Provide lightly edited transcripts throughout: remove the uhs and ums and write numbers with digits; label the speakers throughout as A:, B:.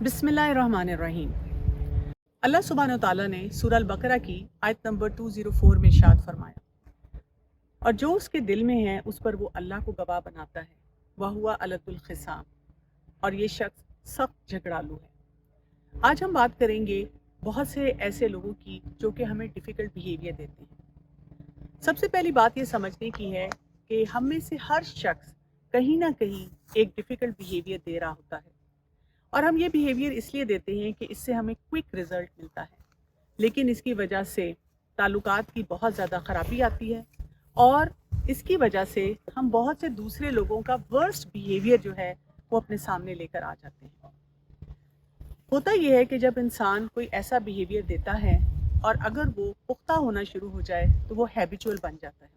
A: बिस्मिल्लाहिर्रहमानिर्रहीम। अल्लाह सुब्हानहू तआला ने सूरह अल-बकरा की आयत नंबर 204 में इरशाद फरमाया, और जो उसके दिल में है उस पर वो अल्लाह को गवाह बनाता है, वह हुआ अलतुल खिसाम, और ये शख्स सख्त झगड़ालू है। आज हम बात करेंगे बहुत से ऐसे लोगों की जो कि हमें डिफ़िकल्ट बिहेवियर देते हैं। सबसे पहली बात ये समझने की है कि हम में से हर शख्स कहीं ना कहीं एक डिफ़िकल्ट बिहेवियर दे रहा होता है, और हम ये बिहेवियर इसलिए देते हैं कि इससे हमें क्विक रिज़ल्ट मिलता है, लेकिन इसकी वजह से ताल्लुकात की बहुत ज़्यादा ख़राबी आती है, और इसकी वजह से हम बहुत से दूसरे लोगों का वर्स्ट बिहेवियर जो है वो अपने सामने लेकर आ जाते हैं। होता यह है कि जब इंसान कोई ऐसा बिहेवियर देता है और अगर वो पुख्ता होना शुरू हो जाए तो वो हैबिचुअल बन जाता है,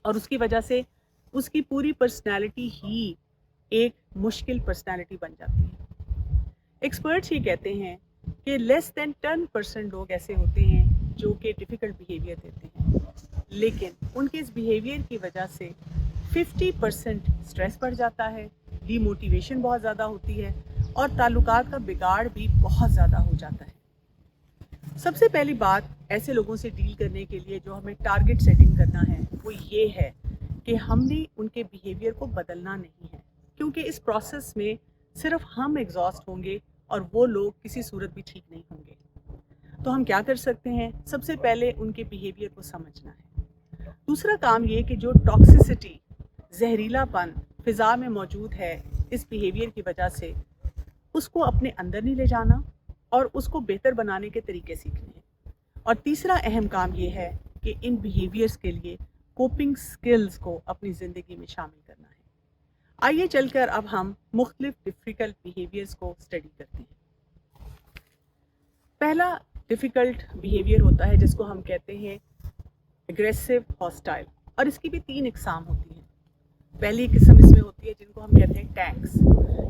A: और उसकी वजह से उसकी पूरी पर्सनैलिटी ही एक मुश्किल पर्सनैलिटी बन जाती है। एक्सपर्ट्स ये कहते हैं कि लेस देन 10% लोग ऐसे होते हैं जो कि डिफ़िकल्ट बिहेवियर देते हैं, लेकिन उनके इस बिहेवियर की वजह से 50% स्ट्रेस बढ़ जाता है, डीमोटिवेशन बहुत ज़्यादा होती है, और ताल्लुकात का बिगाड़ भी बहुत ज़्यादा हो जाता है। सबसे पहली बात ऐसे लोगों से डील करने के लिए जो हमें टारगेट सेटिंग करना है वो ये है कि हमने उनके बिहेवियर को बदलना नहीं है, क्योंकि इस प्रोसेस में सिर्फ हम एग्जॉस्ट होंगे और वो लोग किसी सूरत भी ठीक नहीं होंगे। तो हम क्या कर सकते हैं? सबसे पहले उनके बिहेवियर को समझना है। दूसरा काम ये कि जो टॉक्सिसिटी, जहरीलापन फ़िज़ा में मौजूद है इस बिहेवियर की वजह से, उसको अपने अंदर नहीं ले जाना और उसको बेहतर बनाने के तरीके सीखने हैं। और तीसरा अहम काम ये है कि इन बिहेवियर्स के लिए कोपिंग स्किल्स को अपनी ज़िंदगी में शामिल करना है। आइए चलकर अब हम मुख्तलिफ डिफ़िकल्ट बिहेवियर्स को स्टडी करते हैं। पहला डिफ़िकल्ट बिहेवियर होता है जिसको हम कहते हैं एग्रेसिव हॉस्टाइल, और इसकी भी 3 इकसाम होती हैं। पहली किस्म इसमें होती है जिनको हम कहते हैं टैंक्स।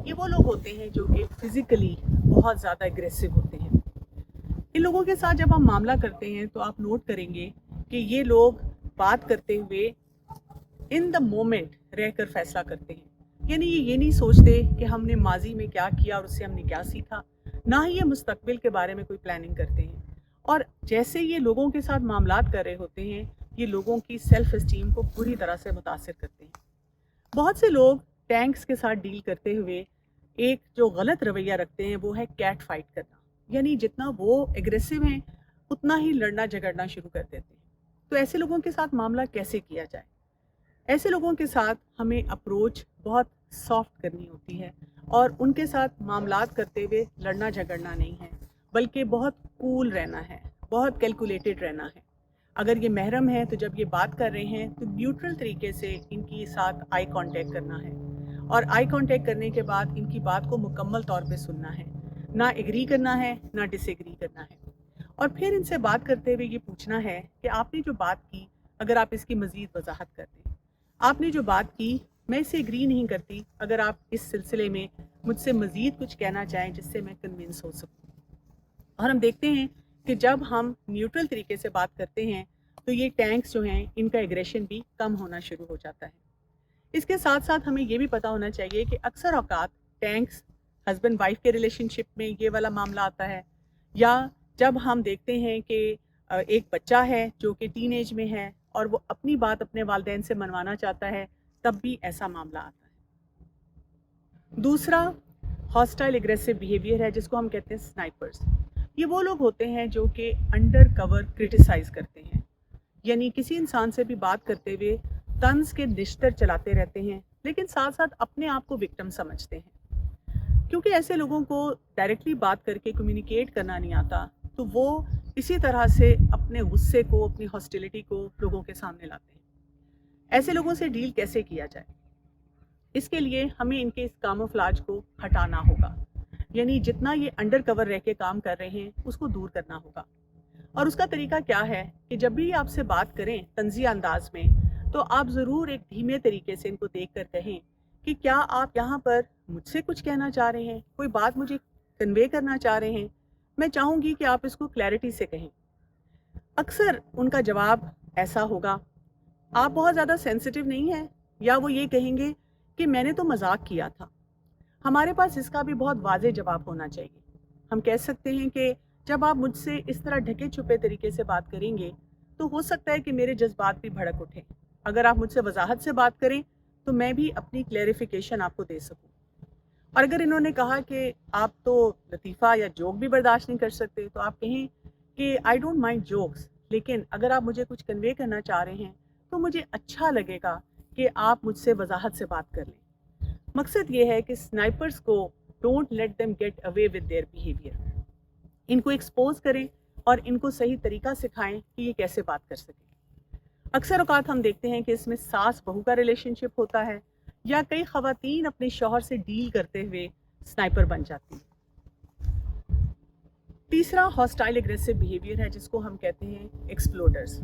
A: ये वो लोग होते हैं जो कि फ़िज़िकली बहुत ज़्यादा एग्रेसिव होते हैं। इन लोगों के साथ जब हम मामला करते हैं तो आप नोट करेंगे कि ये लोग बात करते हुए इन द मोमेंट रहकर फ़ैसला करते हैं, यानी ये नहीं सोचते कि हमने माजी में क्या किया और उससे हमने क्या सीखा, ना ही ये मुस्तकबिल के बारे में कोई प्लानिंग करते हैं। और जैसे ये लोगों के साथ मामलात कर रहे होते हैं, ये लोगों की सेल्फ इस्टीम को बुरी तरह से मुतासिर करते हैं। बहुत से लोग टैंक्स के साथ डील करते हुए एक जो गलत रवैया रखते हैं वो है कैट फाइट करना, यानी जितना वो एग्रेसिव हैं उतना ही लड़ना झगड़ना शुरू कर देते हैं। तो ऐसे लोगों के साथ मामला कैसे किया जाए? ऐसे लोगों के साथ हमें अप्रोच बहुत सॉफ्ट करनी होती है, और उनके साथ मामलात करते हुए लड़ना झगड़ना नहीं है, बल्कि बहुत कूल रहना है, बहुत कैलकुलेटेड रहना है। अगर ये महरम है तो जब ये बात कर रहे हैं तो न्यूट्रल तरीके से इनके साथ आई कांटेक्ट करना है, और आई कांटेक्ट करने के बाद इनकी बात को मुकम्मल तौर पे सुनना है, ना एग्री करना है ना डिसएग्री करना है। और फिर इनसे बात करते हुए ये पूछना है कि आपने जो बात की, अगर आप इसकी मज़ीद वजाहत कर दें। आपने जो बात की, मैं इससे एग्री नहीं करती, अगर आप इस सिलसिले में मुझसे मज़ीद कुछ कहना चाहें जिससे मैं कन्विंस हो सकूं। और हम देखते हैं कि जब हम न्यूट्रल तरीके से बात करते हैं तो ये टैंक्स जो हैं इनका एग्रेशन भी कम होना शुरू हो जाता है। इसके साथ साथ हमें ये भी पता होना चाहिए कि अक्सर औकात टैंक्स हस्बैंड वाइफ के रिलेशनशिप में ये वाला मामला आता है, या जब हम देखते हैं कि एक बच्चा है जो कि टीनेज में है और वो अपनी बात अपने वालिदैन से मनवाना चाहता है, तब भी ऐसा मामला आता है। दूसरा हॉस्टाइल एग्रेसिव बिहेवियर है जिसको हम कहते हैं स्नाइपर्स। ये वो लोग होते हैं जो कि अंडर कवर क्रिटिसाइज़ करते हैं, यानी किसी इंसान से भी बात करते हुए तंज के निश्तर चलाते रहते हैं, लेकिन साथ साथ अपने आप को विक्टिम समझते हैं। क्योंकि ऐसे लोगों को डायरेक्टली बात करके कम्युनिकेट करना नहीं आता, तो वो इसी तरह से अपने गुस्से को, अपनी हॉस्टिलिटी को लोगों के सामने लाते हैं। ऐसे लोगों से डील कैसे किया जाए? इसके लिए हमें इनके इस कामोफ्लाज को हटाना होगा, यानी जितना ये अंडर कवर रह के काम कर रहे हैं उसको दूर करना होगा। और उसका तरीका क्या है कि जब भी आपसे बात करें तंज़िया अंदाज में, तो आप ज़रूर एक धीमे तरीके से इनको देख कर कहें कि क्या आप यहाँ पर मुझसे कुछ कहना चाह रहे हैं, कोई बात मुझे कन्वे करना चाह रहे हैं? मैं चाहूँगी कि आप इसको क्लैरिटी से कहें। अक्सर उनका जवाब ऐसा होगा, आप बहुत ज़्यादा सेंसिटिव नहीं हैं, या वो ये कहेंगे कि मैंने तो मजाक किया था। हमारे पास इसका भी बहुत वाज़ेह जवाब होना चाहिए। हम कह सकते हैं कि जब आप मुझसे इस तरह ढके छुपे तरीके से बात करेंगे, तो हो सकता है कि मेरे जज़्बात भी भड़क उठें। अगर आप मुझसे वज़ाहत से बात करें, तो मैं भी अपनी क्लैरिफ़िकेशन आपको दे सकूँ। और अगर इन्होंने कहा कि आप तो लतीफ़ा या जोक भी बर्दाश्त नहीं कर सकते, तो आप कहें कि आई डोंट माइंड जोक्स, लेकिन अगर आप मुझे कुछ कन्वे करना चाह रहे हैं, तो मुझे अच्छा लगेगा कि आप मुझसे वज़ाहत से बात कर लें। मकसद ये है कि स्नाइपर्स को don't let them get away with their behaviour. इनको एक्सपोज करें और इनको सही तरीका सिखाएं कि ये कैसे बात कर सकें। अक्सर औकात हम देखते हैं कि इसमें सास बहू का रिलेशनशिप होता है, या कई ख़वातीन अपने शौहर से डील करते हुए स्नाइपर बन जाती हैं। तीसरा हॉस्टाइल एग्रेसिव बिहेवियर है, जिसको हम कहते हैं एक्सप्लोडर्स।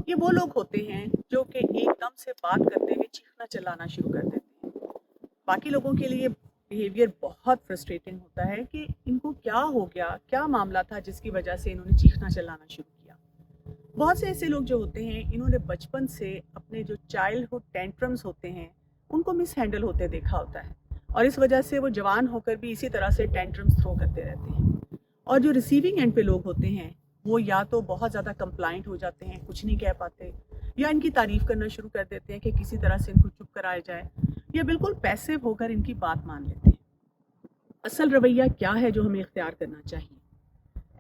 A: ये वो लोग होते हैं जो कि एकदम से बात करते हुए चीखना चिल्लाना शुरू कर देते हैं। बाकी लोगों के लिए बिहेवियर बहुत फ्रस्ट्रेटिंग होता है कि इनको क्या हो गया, क्या मामला था जिसकी वजह से इन्होंने चीखना चिल्लाना शुरू किया। बहुत से ऐसे लोग जो होते हैं, इन्होंने बचपन से अपने जो चाइल्डहुड टेंट्रम्स होते हैं उनको मिस हैंडल होते देखा होता है, और इस वजह से वो जवान होकर भी इसी तरह से टेंट्रम्स थ्रो करते रहते हैं। और जो रिसीविंग एंड पे लोग होते हैं, वो या तो बहुत ज़्यादा कंप्लाइंट हो जाते हैं, कुछ नहीं कह पाते, या इनकी तारीफ़ करना शुरू कर देते हैं कि किसी तरह से इनको चुप कराया जाए, या बिल्कुल पैसिव होकर इनकी बात मान लेते हैं। असल रवैया क्या है जो हमें इख्तियार करना चाहिए?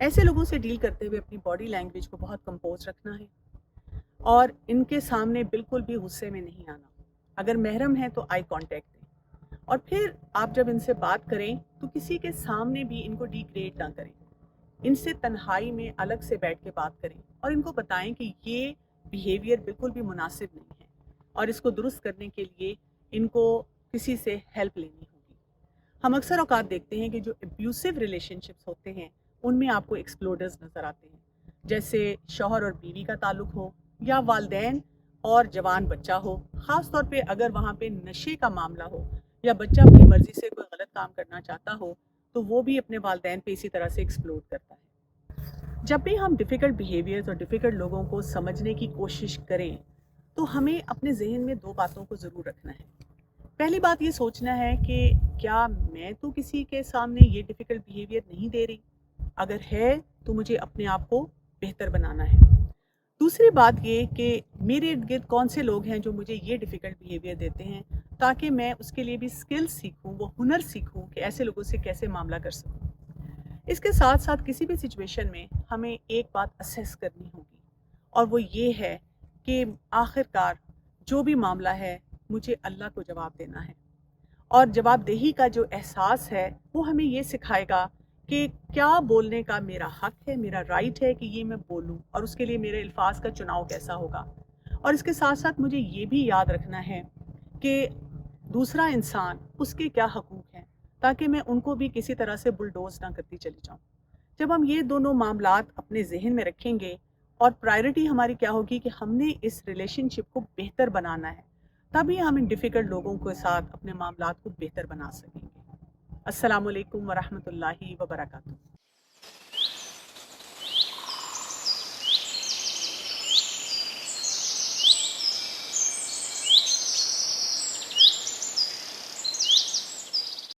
A: ऐसे लोगों से डील करते हुए अपनी बॉडी लैंग्वेज को बहुत कंपोज रखना है, और इनके सामने बिल्कुल भी गुस्से में नहीं आना। अगर महरम है तो आई कांटेक्ट दें, और फिर आप जब इनसे बात करें तो किसी के सामने भी इनको डिग्रेड ना करें। इनसे तन्हाई में अलग से बैठ के बात करें और इनको बताएं कि ये बिहेवियर बिल्कुल भी मुनासिब नहीं है, और इसको दुरुस्त करने के लिए इनको किसी से हेल्प लेनी होगी। हम अक्सर औकात देखते हैं कि जो एब्यूसिव रिलेशनशिप्स होते हैं, उनमें आपको एक्सप्लोडर्स नज़र आते हैं, जैसे शौहर और बीवी का ताल्लुक हो, या वालदैन और जवान बच्चा हो। ख़ास तौर पे अगर वहाँ पे नशे का मामला हो, या बच्चा अपनी मर्ज़ी से कोई गलत काम करना चाहता हो, तो वो भी अपने वालदैन पे इसी तरह से एक्सप्लोड करता है। जब भी हम डिफ़िकल्ट बिहेवियर्स और डिफ़िकल्ट लोगों को समझने की कोशिश करें, तो हमें अपने जहन में 2 बातों को ज़रूर रखना है। पहली बात ये सोचना है कि क्या मैं तो किसी के सामने ये डिफ़िकल्ट बिहेवियर नहीं दे रही? अगर है तो मुझे अपने आप को बेहतर बनाना है। दूसरी बात ये कि मेरे इर्द-गिर्द कौन से लोग हैं जो मुझे ये डिफ़िकल्ट बिहेवियर देते हैं, ताकि मैं उसके लिए भी स्किल सीखूँ, वो हुनर सीखूँ कि ऐसे लोगों से कैसे मामला कर सकूँ। इसके साथ-साथ किसी भी सिचुएशन में हमें एक बात असेस करनी होगी, और वो ये है कि आखिरकार जो भी मामला है, मुझे अल्लाह को जवाब देना है। और जवाबदेही का जो एहसास है, वो हमें ये सिखाएगा कि क्या बोलने का मेरा हक है, मेरा राइट है कि ये मैं बोलूँ, और उसके लिए मेरे अल्फाज का चुनाव कैसा होगा। और इसके साथ साथ मुझे ये भी याद रखना है कि दूसरा इंसान, उसके क्या हकूक़ हैं, ताकि मैं उनको भी किसी तरह से बुलडोज़ ना करती चली जाऊँ। जब हम ये दोनों मामलात अपने ज़हन में रखेंगे, और प्रायोरिटी हमारी क्या होगी कि हमने इस रिलेशनशिप को बेहतर बनाना है, तभी हम इन डिफ़िकल्ट लोगों के साथ अपने मामलात को बेहतर बना सकेंगे। अस्सलामु अलैकुम वरहमतुल्लाहि वबरकातुहू।